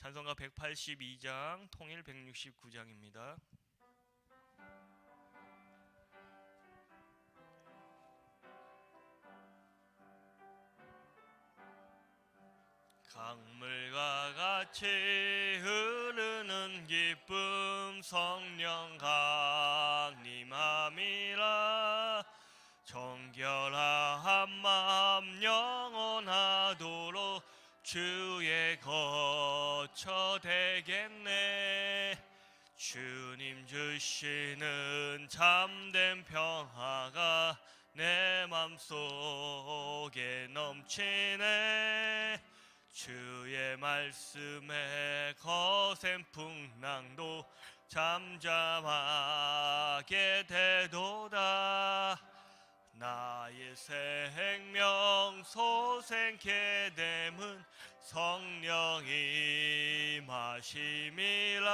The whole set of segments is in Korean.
찬송가 182장, 통일 169장입니다. 강물과 같이 흐르는 기쁨 성령 강림함이라. 정결한 마음 영원하도록 주의 거처 되겠네. 주님 주시는 참된 평화가 내 맘속에 넘치네. 주의 말씀에 거센 풍랑도 잠잠하게 되도다. 나의 생명 소생케 됨은 성령이 마심이라.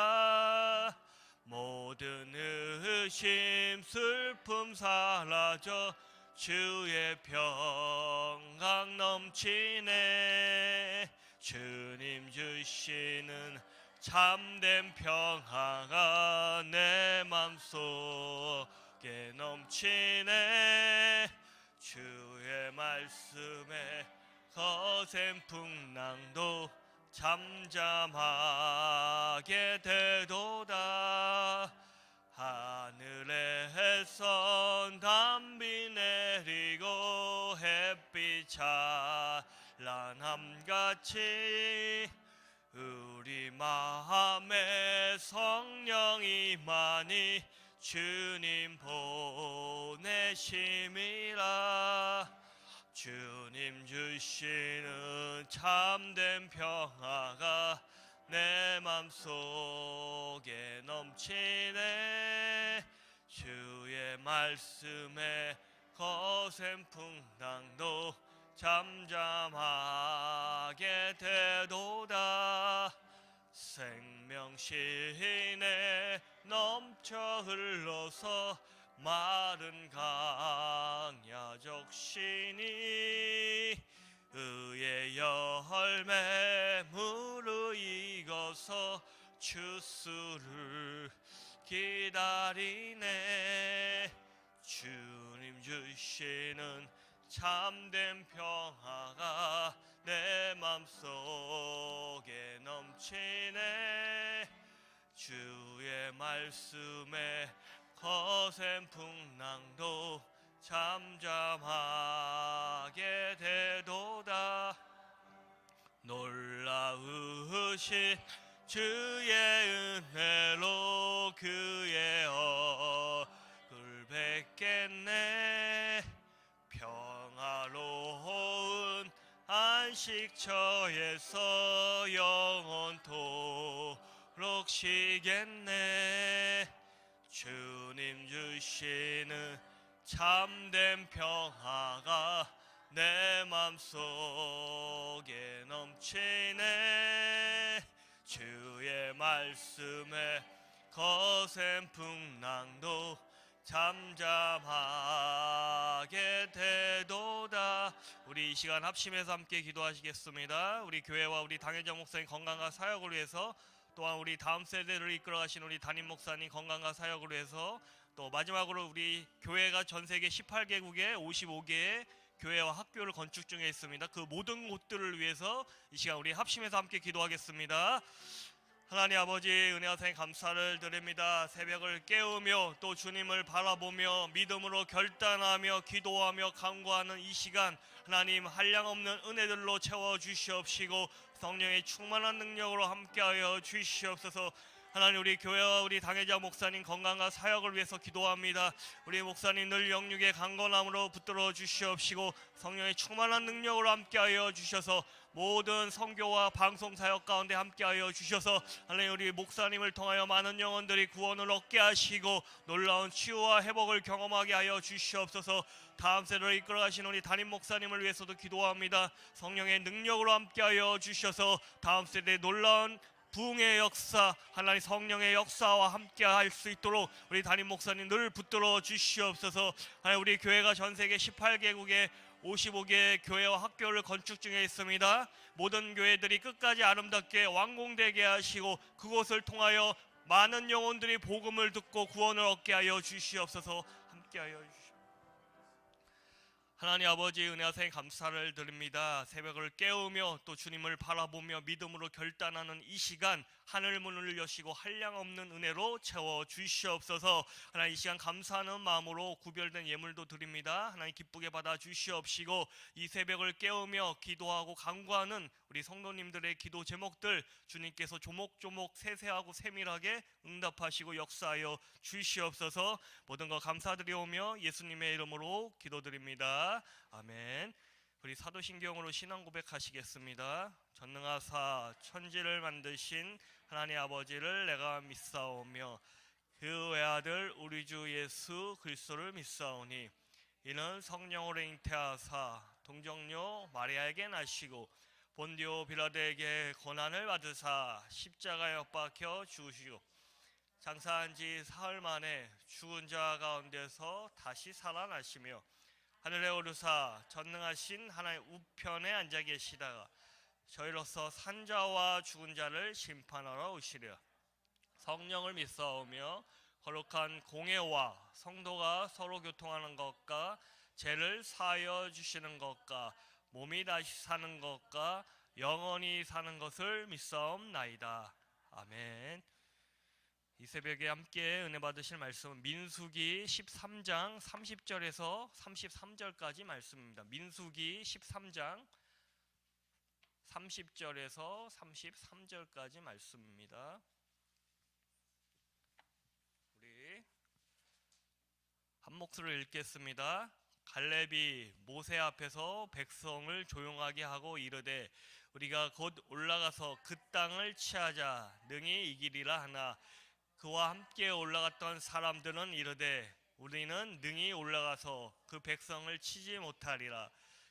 모든 의심 슬픔 사라져 주의 평강 넘치네. 주님 주시는 참된 평화가 내 맘속에 넘치네. 주의 말씀에 거센 풍랑도 잠잠하게 되도다. 하늘에선 담비 내리고 햇빛 찬란함같이 우리 마음에 성령이 많이 주님 보내심이라. 주님 주시는 참된 평화가 내 맘속에 넘치네. 주의 말씀에 거센 풍랑도 잠잠하게 되도다. 생명신에 넘쳐 흘러서 마른 강야 적시니 의의 열매 무르익어서 주수를 기다리네. 주님 주시는 참된 평화가 내 맘속에 넘치네. 주의 말씀에 거센 풍랑도 잠잠하게 되도다. 놀라우신 주의 은혜로 그의 얼굴 뵙겠네. 평화로운 안식처에서 영원토록 쉬겠네. 주님 주시는 참된 평화가 내 맘속에 넘치네. 주의 말씀에 거센 풍랑도 잠잠하게 되도다. 우리 이 시간 합심해서 함께 기도하시겠습니다. 우리 교회와 우리 당회장 목사님 건강과 사역을 위해서, 또한 우리 다음 세대를 이끌어가신 우리 담임 목사님 건강과 사역을 위해서, 또 마지막으로 우리 교회가 전 세계 18개국에 55개의 교회와 학교를 건축 중에 있습니다. 그 모든 곳들을 위해서 이 시간 우리 합심해서 함께 기도하겠습니다. 하나님 아버지, 은혜와 사랑 감사를 드립니다. 새벽을 깨우며 또 주님을 바라보며 믿음으로 결단하며 기도하며 간구하는 이 시간, 하나님 한량없는 은혜들로 채워주시옵시고 성령의 충만한 능력으로 함께하여 주시옵소서. 하나님, 우리 교회와 우리 당회자 목사님 건강과 사역을 위해서 기도합니다. 우리 목사님 늘 영육의 강건함으로 붙들어 주시옵시고 성령의 충만한 능력으로 함께하여 주셔서 모든 선교와 방송 사역 가운데 함께하여 주셔서 하나님, 우리 목사님을 통하여 많은 영혼들이 구원을 얻게 하시고 놀라운 치유와 회복을 경험하게 하여 주시옵소서. 다음 세대를 이끌어가신 우리 담임 목사님을 위해서도 기도합니다. 성령의 능력으로 함께하여 주셔서 다음 세대의 놀라운 부흥의 역사, 하나님 성령의 역사와 함께 할 수 있도록 우리 담임 목사님 늘 붙들어 주시옵소서. 하나님, 우리 교회가 전 세계 18개국에 55개 교회와 학교를 건축 중에 있습니다. 모든 교회들이 끝까지 아름답게 완공되게 하시고 그곳을 통하여 많은 영혼들이 복음을 듣고 구원을 얻게 하여 주시옵소서. 함께하여 주시옵소서. 하나님 아버지, 은혜하사 감사를 드립니다. 새벽을 깨우며 또 주님을 바라보며 믿음으로 결단하는 이 시간, 하늘 문을 여시고 한량없는 은혜로 채워 주시옵소서. 하나님, 이 시간 감사하는 마음으로 구별된 예물도 드립니다. 하나님, 기쁘게 받아 주시옵시고 이 새벽을 깨우며 기도하고 간구하는 우리 성도님들의 기도 제목들 주님께서 조목조목 세세하고 세밀하게 응답하시고 역사하여 주시옵소서. 모든 것 감사드리오며 예수님의 이름으로 기도드립니다. 아멘. 우리 사도신경으로 신앙 고백하시겠습니다. 전능하사 천지를 만드신 하나님 아버지를 내가 믿사오며 그 외아들 우리 주 예수 그리스도를 믿사오니 이는 성령으로 잉태하사 동정녀 마리아에게 나시고 본디오 빌라도에게 고난을 받으사 십자가에 못 박혀 죽으시고 장사한 지 사흘 만에 죽은 자 가운데서 다시 살아나시며 하늘에 오르사 전능하신 하나님 우편에 앉아 계시다가 저희로서 산자와 죽은 자를 심판하러 오시려 성령을 믿사오며 거룩한 공회와 성도가 서로 교통하는 것과 죄를 사하여 주시는 것과 몸이 다시 사는 것과 영원히 사는 것을 믿사옵나이다. 아멘. 이 새벽에 함께 은혜 받으실 말씀은 민수기 13장 30절에서 33절까지 말씀입니다. 민수기 13장 30절에서 33절까지 말씀입니다. 우리 한 목소리를 읽겠습니다. 갈렙이 모세 앞에서 백성을 조용하게 하고 이르되 우리가 곧 올라가서 그 땅을 취하자 능히 이기리라 하나 그와 함께 올라갔던 사람들은 이르되 우리는 능히 올라가서 그 백성을 치지 못하리라.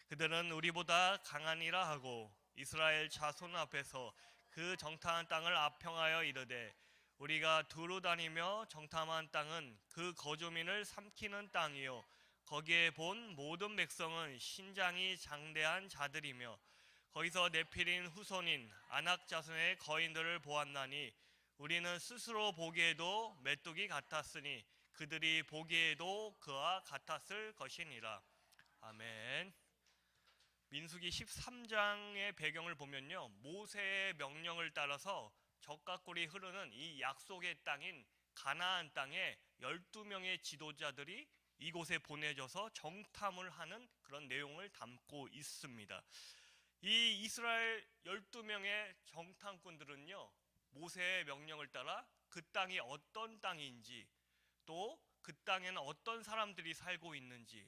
그들은 우리보다 강하니라 하고 이스라엘 자손 앞에서 그 정탐한 땅을 압평하여 이르되 우리가 두루 다니며 정탐한 땅은 그 거주민을 삼키는 땅이요 거기에 본 모든 백성은 신장이 장대한 자들이며 거기서 네피린 후손인 아낙 자손의 거인들을 보았나니 우리는 스스로 보기에도 메뚜기 같았으니 그들이 보기에도 그와 같았을 것이니라. 아멘. 민수기 13장의 배경을 보면요, 모세의 명령을 따라서 적과 꿀이 흐르는 이 약속의 땅인 가나안 땅에 12명의 지도자들이 이곳에 보내져서 정탐을 하는 그런 내용을 담고 있습니다. 이 이스라엘 12명의 정탐꾼들은요, 모세의 명령을 따라 그 땅이 어떤 땅인지, 또 그 땅에는 어떤 사람들이 살고 있는지,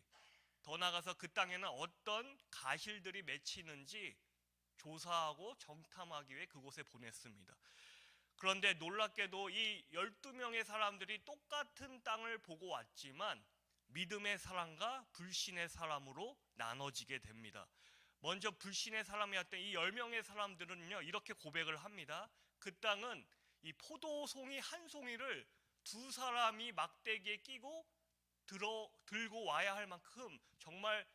더 나아가서 그 땅에는 어떤 가실들이 맺히는지 조사하고 정탐하기 위해 그곳에 보냈습니다. 그런데 놀랍게도 이 12명의 사람들이 똑같은 땅을 보고 왔지만 믿음의 사람과 불신의 사람으로 나눠지게 됩니다. 먼저 불신의 사람이었던 이 10명의 사람들은요, 이렇게 고백을 합니다. 그 땅은 이 포도송이 한 송이를 두 사람이 막대기에 끼고 들고 와야 할 만큼 정말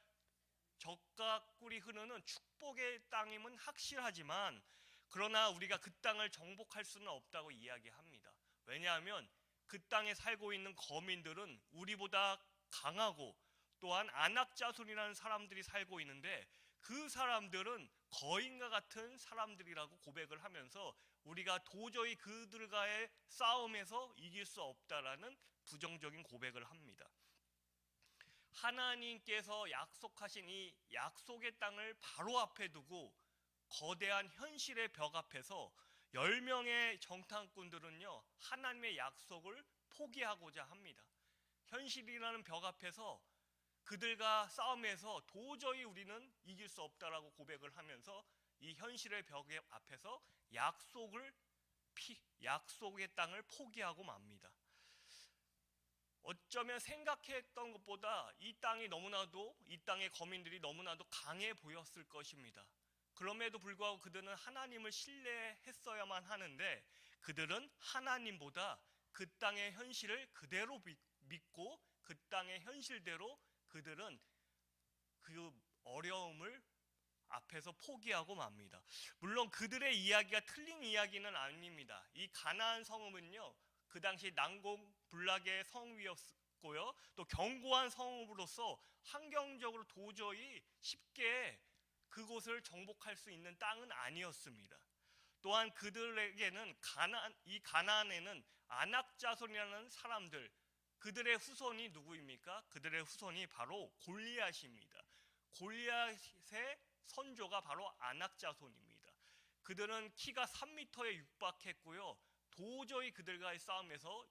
젖과 꿀이 흐르는 축복의 땅임은 확실하지만 그러나 우리가 그 땅을 정복할 수는 없다고 이야기합니다. 왜냐하면 그 땅에 살고 있는 거민들은 우리보다 강하고 또한 아낙자손이라는 사람들이 살고 있는데 그 사람들은 거인과 같은 사람들이라고 고백을 하면서 우리가 도저히 그들과의 싸움에서 이길 수 없다라는 부정적인 고백을 합니다. 하나님께서 약속하신 이 약속의 땅을 바로 앞에 두고 거대한 현실의 벽 앞에서 10명의 정탐꾼들은요, 하나님의 약속을 포기하고자 합니다. 현실이라는 벽 앞에서 그들과 싸움에서 도저히 우리는 이길 수 없다라고 고백을 하면서 이 현실의 벽 앞에서 약속의 땅을 포기하고 맙니다. 어쩌면 생각했던 것보다 이 땅의 거민들이 너무나도 강해 보였을 것입니다. 그럼에도 불구하고 그들은 하나님을 신뢰했어야만 하는데 그들은 하나님보다 그 땅의 현실을 그대로 믿고 그 땅의 현실대로 그들은 그 어려움을 앞에서 포기하고 맙니다. 물론 그들의 이야기가 틀린 이야기는 아닙니다. 이 가나안 성읍은요, 그 당시 난공불락의 성읍이었고요, 또 견고한 성읍으로서 환경적으로 도저히 쉽게 그곳을 정복할 수 있는 땅은 아니었습니다. 또한 그들에게는 이 가나안에는 아낙 자손이라는 사람들, 그들의 후손이 누구입니까? 그들의 후손이 바로 골리앗입니다. 골리앗의 선조가 바로 아낙 자손입니다. 그들은 키가 3m에 육박했고요, 도저히 그들과의 싸움에서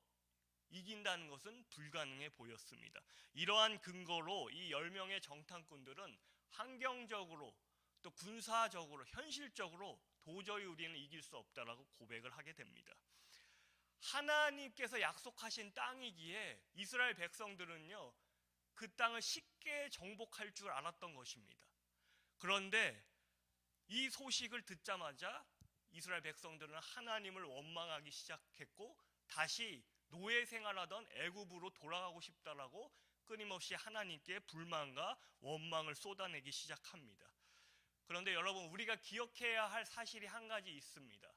이긴다는 것은 불가능해 보였습니다. 이러한 근거로 이 10명의 정탐꾼들은 환경적으로 또 군사적으로 현실적으로 도저히 우리는 이길 수 없다라고 고백을 하게 됩니다. 하나님께서 약속하신 땅이기에 이스라엘 백성들은요, 그 땅을 쉽게 정복할 줄 알았던 것입니다. 그런데 이 소식을 듣자마자 이스라엘 백성들은 하나님을 원망하기 시작했고, 다시 노예 생활하던 애굽으로 돌아가고 싶다라고 끊임없이 하나님께 불만과 원망을 쏟아내기 시작합니다. 그런데 여러분, 우리가 기억해야 할 사실이 한 가지 있습니다.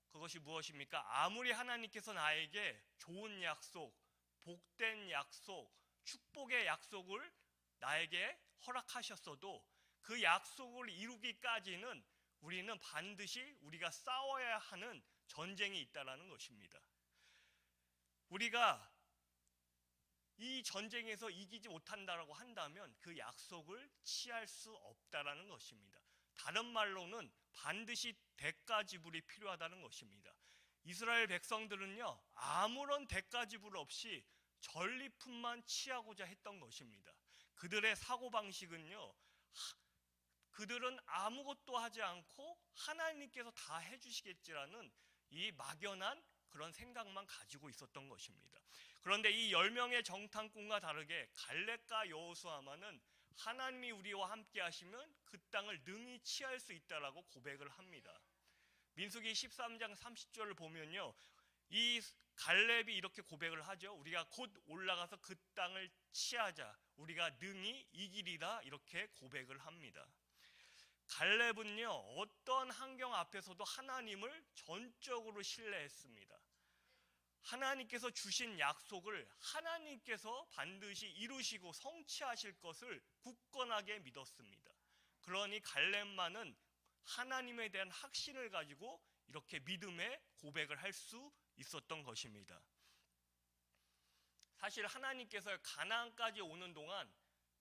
그것이 무엇입니까? 아무리 하나님께서 나에게 좋은 약속, 복된 약속, 축복의 약속을 나에게 허락하셨어도 그 약속을 이루기까지는 우리는 반드시 우리가 싸워야 하는 전쟁이 있다는 것입니다. 우리가 이 전쟁에서 이기지 못한다라고 한다면 그 약속을 취할 수 없다라는 것입니다. 다른 말로는 반드시 대가 지불이 필요하다는 것입니다. 이스라엘 백성들은요, 아무런 대가 지불 없이 전리품만 취하고자 했던 것입니다. 그들의 사고방식은요, 그들은 아무것도 하지 않고 하나님께서 다 해주시겠지라는 이 막연한 그런 생각만 가지고 있었던 것입니다. 그런데 이 10명의 정탐꾼과 다르게 갈렙과 여호수아만은 하나님이 우리와 함께 하시면 그 땅을 능히 취할 수 있다라고 고백을 합니다. 민수기 13장 30절을 보면요, 이 갈렙이 이렇게 고백을 하죠. 우리가 곧 올라가서 그 땅을 취하자, 우리가 능히 이기리라, 이렇게 고백을 합니다. 갈렙은요, 어떤 환경 앞에서도 하나님을 전적으로 신뢰했습니다. 하나님께서 주신 약속을 하나님께서 반드시 이루시고 성취하실 것을 굳건하게 믿었습니다. 그러니 갈렙만은 하나님에 대한 확신을 가지고 이렇게 믿음의 고백을 할 수 있었던 것입니다. 사실 하나님께서 가나안까지 오는 동안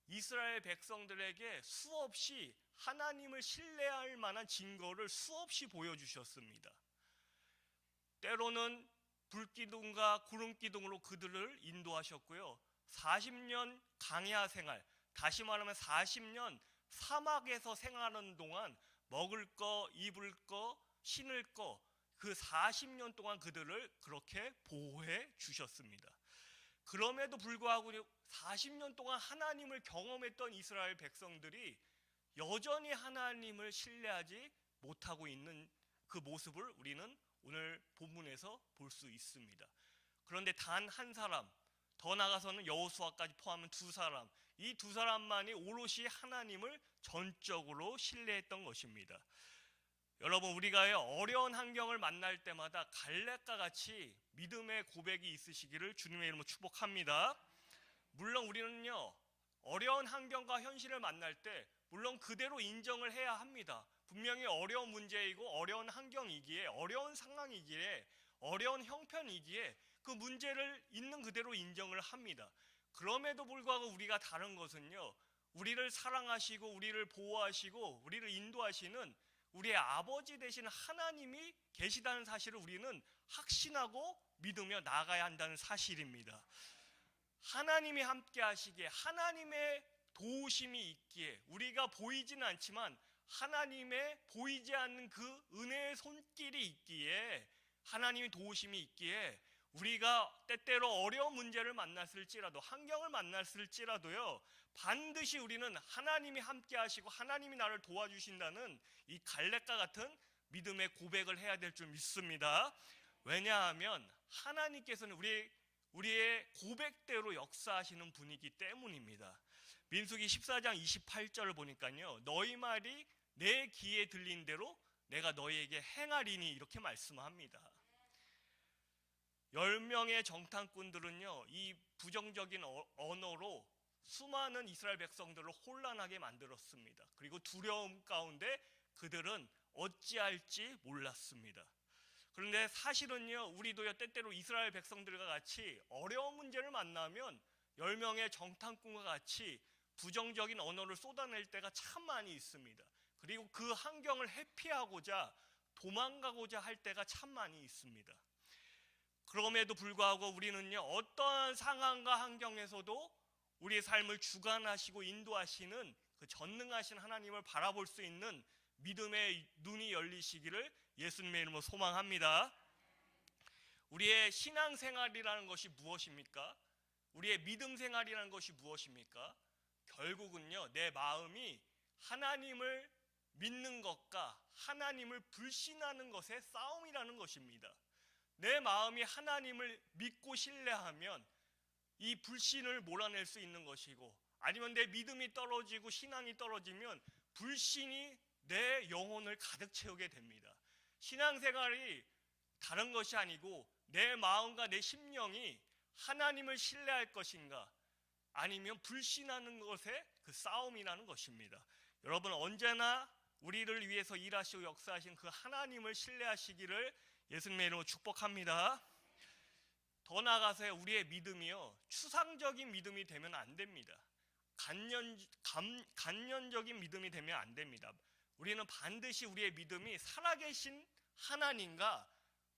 이스라엘 백성들에게 수없이 하나님을 신뢰할 만한 증거를 수없이 보여주셨습니다. 때로는 불기둥과 구름기둥으로 그들을 인도하셨고요, 40년 강야 생활, 다시 말하면 40년 사막에서 생활하는 동안 먹을 거, 입을 거, 신을 거, 그 40년 동안 그들을 그렇게 보호해 주셨습니다. 그럼에도 불구하고 40년 동안 하나님을 경험했던 이스라엘 백성들이 여전히 하나님을 신뢰하지 못하고 있는 그 모습을 우리는 오늘 본문에서 볼 수 있습니다. 그런데 단 한 사람, 더 나아가서는 여호수아까지 포함한 두 사람, 이 두 사람만이 오롯이 하나님을 전적으로 신뢰했던 것입니다. 여러분, 우리가 어려운 환경을 만날 때마다 갈렙과 같이 믿음의 고백이 있으시기를 주님의 이름으로 축복합니다. 물론 우리는요, 어려운 환경과 현실을 만날 때 물론 그대로 인정을 해야 합니다. 분명히 어려운 문제이고 어려운 환경이기에, 어려운 상황이기에, 어려운 형편이기에 그 문제를 있는 그대로 인정을 합니다. 그럼에도 불구하고 우리가 다른 것은요, 우리를 사랑하시고 우리를 보호하시고 우리를 인도하시는 우리의 아버지 되신 하나님이 계시다는 사실을 우리는 확신하고 믿으며 나아가야 한다는 사실입니다. 하나님이 함께 하시기에, 하나님의 도우심이 있기에, 우리가 보이지는 않지만 하나님의 보이지 않는 그 은혜의 손길이 있기에, 하나님의 도우심이 있기에 우리가 때때로 어려운 문제를 만났을지라도, 환경을 만났을지라도요, 반드시 우리는 하나님이 함께 하시고 하나님이 나를 도와주신다는 이 갈렙과 같은 믿음의 고백을 해야 될 줄 믿습니다. 왜냐하면 하나님께서는 우리의 고백대로 역사하시는 분이기 때문입니다. 민수기 14장 28절을 보니까요, 너희 말이 내 귀에 들린 대로 내가 너희에게 행하리니 이렇게 말씀합니다. 10명의 정탐꾼들은요, 이 부정적인 언어로 수많은 이스라엘 백성들을 혼란하게 만들었습니다. 그리고 두려움 가운데 그들은 어찌할지 몰랐습니다. 그런데 사실은요, 우리도요 때때로 이스라엘 백성들과 같이 어려운 문제를 만나면 10명의 정탐꾼과 같이 부정적인 언어를 쏟아낼 때가 참 많이 있습니다. 그리고 그 환경을 회피하고자 도망가고자 할 때가 참 많이 있습니다. 그럼에도 불구하고 우리는요, 어떠한 상황과 환경에서도 우리의 삶을 주관하시고 인도하시는 그 전능하신 하나님을 바라볼 수 있는 믿음의 눈이 열리시기를 예수님의 이름으로 소망합니다. 우리의 신앙생활이라는 것이 무엇입니까? 우리의 믿음 생활이라는 것이 무엇입니까? 결국은요, 내 마음이 하나님을 믿는 것과 하나님을 불신하는 것의 싸움이라는 것입니다. 내 마음이 하나님을 믿고 신뢰하면 이 불신을 몰아낼 수 있는 것이고, 아니면 내 믿음이 떨어지고 신앙이 떨어지면 불신이 내 영혼을 가득 채우게 됩니다. 신앙생활이 다른 것이 아니고 내 마음과 내 심령이 하나님을 신뢰할 것인가 아니면 불신하는 것의 그 싸움이라는 것입니다. 여러분, 언제나 우리를 위해서 일하시고 역사하신 그 하나님을 신뢰하시기를 예수님의 이름으로 축복합니다. 더 나아가서 우리의 믿음이요, 추상적인 믿음이 되면 안 됩니다. 간연적인 믿음이 되면 안 됩니다. 우리는 반드시 우리의 믿음이 살아계신 하나님과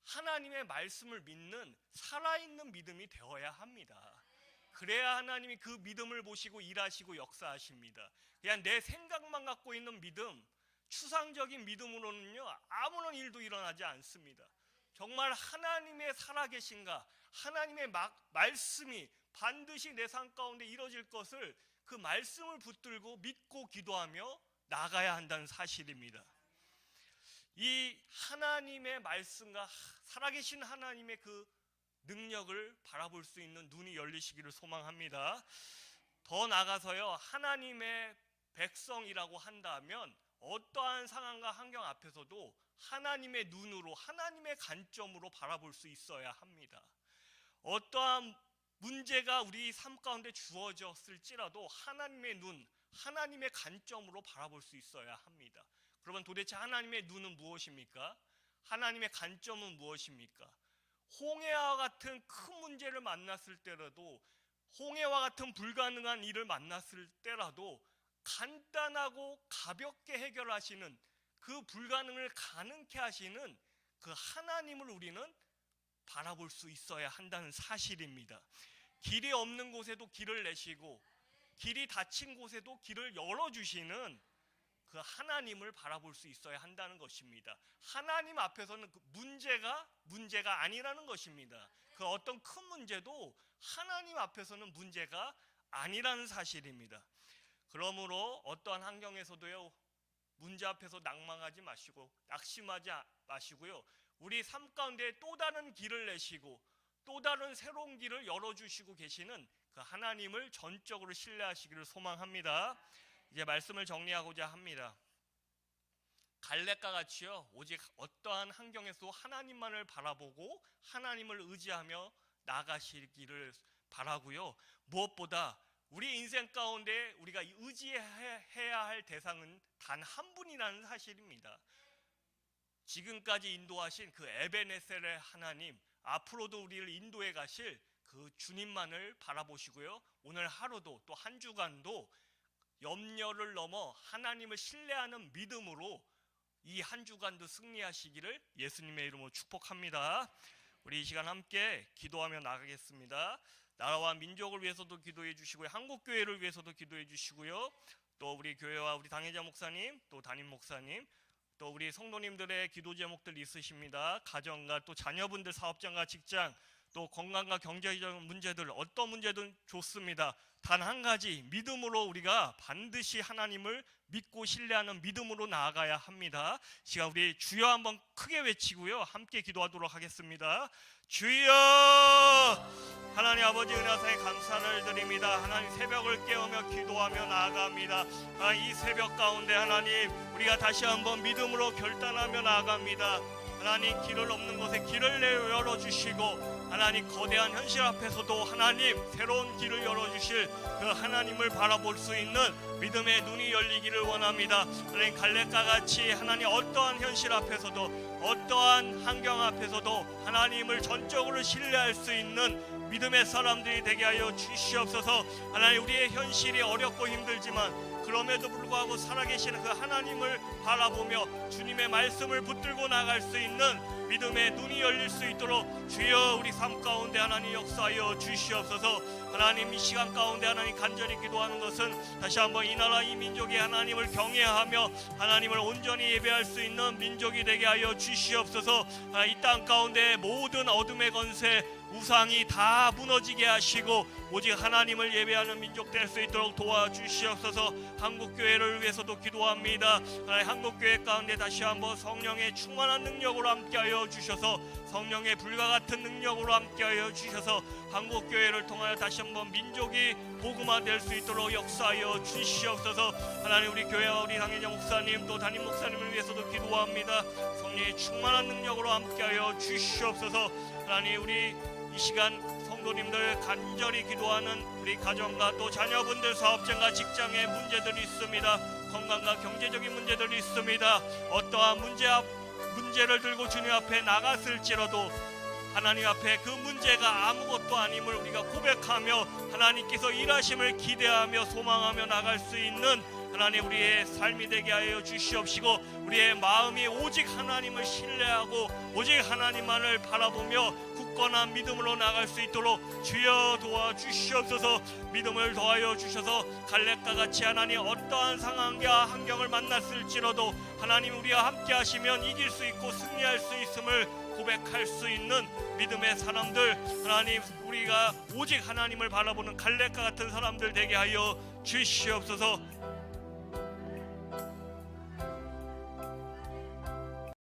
하나님의 말씀을 믿는 살아있는 믿음이 되어야 합니다. 그래야 하나님이 그 믿음을 보시고 일하시고 역사하십니다. 그냥 내 생각만 갖고 있는 믿음, 추상적인 믿음으로는요, 아무런 일도 일어나지 않습니다. 정말 하나님의 살아계신가, 하나님의 말씀이 반드시 내 삶 가운데 이루어질 것을 그 말씀을 붙들고 믿고 기도하며 나가야 한다는 사실입니다. 이 하나님의 말씀과 살아계신 하나님의 그 능력을 바라볼 수 있는 눈이 열리시기를 소망합니다. 더 나아가서요, 하나님의 백성이라고 한다면 어떠한 상황과 환경 앞에서도 하나님의 눈으로, 하나님의 관점으로 바라볼 수 있어야 합니다. 어떠한 문제가 우리 삶 가운데 주어졌을지라도 하나님의 눈, 하나님의 관점으로 바라볼 수 있어야 합니다. 그러면 도대체 하나님의 눈은 무엇입니까? 하나님의 관점은 무엇입니까? 홍해와 같은 큰 문제를 만났을 때라도, 홍해와 같은 불가능한 일을 만났을 때라도 간단하고 가볍게 해결하시는, 그 불가능을 가능케 하시는 그 하나님을 우리는 바라볼 수 있어야 한다는 사실입니다. 길이 없는 곳에도 길을 내시고 길이 닫힌 곳에도 길을 열어주시는 그 하나님을 바라볼 수 있어야 한다는 것입니다. 하나님 앞에서는 그 문제가 아니라는 것입니다. 그 어떤 큰 문제도 하나님 앞에서는 문제가 아니라는 사실입니다. 그러므로 어떠한 환경에서도요, 문제 앞에서 낭망하지 마시고 낙심하지 마시고요, 우리 삶 가운데 또 다른 길을 내시고 또 다른 새로운 길을 열어주시고 계시는 그 하나님을 전적으로 신뢰하시기를 소망합니다. 이제 말씀을 정리하고자 합니다. 갈렙과 같이요, 오직 어떠한 환경에서도 하나님만을 바라보고 하나님을 의지하며 나가시기를 바라고요, 무엇보다 우리 인생 가운데 우리가 의지해야 할 대상은 단 한 분이라는 사실입니다. 지금까지 인도하신 그 에베네셀의 하나님, 앞으로도 우리를 인도해 가실 그 주님만을 바라보시고요, 오늘 하루도 또 한 주간도 염려를 넘어 하나님을 신뢰하는 믿음으로 이 한 주간도 승리하시기를 예수님의 이름으로 축복합니다. 우리 이 시간 함께 기도하며 나가겠습니다. 나라와 민족을 위해서도 기도해 주시고요, 한국교회를 위해서도 기도해 주시고요, 또 우리 교회와 우리 당회자 목사님, 또 담임 목사님, 또 우리 성도님들의 기도 제목들 있으십니다. 가정과 또 자녀분들, 사업장과 직장, 또 건강과 경제적 문제들 어떤 문제든 좋습니다. 단 한 가지 믿음으로 우리가 반드시 하나님을 믿고 신뢰하는 믿음으로 나아가야 합니다. 시간 우리 주여 한번 크게 외치고요 함께 기도하도록 하겠습니다. 주여, 하나님 아버지 은혜하사에 감사를 드립니다. 하나님 새벽을 깨우며 기도하며 나아갑니다. 이 새벽 가운데 하나님 우리가 다시 한번 믿음으로 결단하며 나아갑니다. 하나님 길을 없는 곳에 길을 열어주시고 하나님 거대한 현실 앞에서도 하나님 새로운 길을 열어주실 그 하나님을 바라볼 수 있는 믿음의 눈이 열리기를 원합니다. 하나님 갈렙과 같이 하나님 어떠한 현실 앞에서도 어떠한 환경 앞에서도 하나님을 전적으로 신뢰할 수 있는 믿음의 사람들이 되게 하여 주시옵소서. 하나님 우리의 현실이 어렵고 힘들지만 그럼에도 불구하고 살아계시는 그 하나님을 바라보며 주님의 말씀을 붙들고 나갈 수 있는 믿음의 눈이 열릴 수 있도록 주여 우리 삶 가운데 하나님 역사하여 주시옵소서. 하나님 이 시간 가운데 하나님 간절히 기도하는 것은 다시 한번 이 나라 이 민족이 하나님을 경외하며 하나님을 온전히 예배할 수 있는 민족이 되게 하여 주시옵소서. 이 땅 가운데 모든 어둠의 건세 우상이 다 무너지게 하시고 오직 하나님을 예배하는 민족 될 수 있도록 도와주시옵소서. 한국교회를 위해서도 기도합니다. 하나님 한국교회 가운데 다시 한번 성령의 충만한 능력으로 함께하여 주셔서 성령의 불과 같은 능력으로 함께하여 주셔서 한국교회를 통하여 다시 한번 민족이 복음화될 수 있도록 역사하여 주시옵소서. 하나님 우리 교회와 우리 당회장 목사님 또 담임 목사님을 위해서도 기도합니다. 성령의 충만한 능력으로 함께하여 주시옵소서. 하나님 우리 이 시간 성도님들 간절히 기도하는 우리 가정과 또 자녀분들 사업장과 직장의 문제들이 있습니다. 건강과 경제적인 문제들이 있습니다. 어떠한 문제를 들고 주님 앞에 나갔을지라도 하나님 앞에 그 문제가 아무것도 아님을 우리가 고백하며 하나님께서 일하심을 기대하며 소망하며 나갈 수 있는 하나님 우리의 삶이 되게 하여 주시옵시고 우리의 마음이 오직 하나님을 신뢰하고 오직 하나님만을 바라보며 굳건한 믿음으로 나갈 수 있도록 주여 도와주시옵소서. 믿음을 더하여 주셔서 갈렙과 같이 하나님 어떠한 상황과 환경을 만났을지라도 하나님 우리와 함께 하시면 이길 수 있고 승리할 수 있음을 고백할 수 있는 믿음의 사람들 하나님 우리가 오직 하나님을 바라보는 갈렙과 같은 사람들 되게 하여 주시옵소서.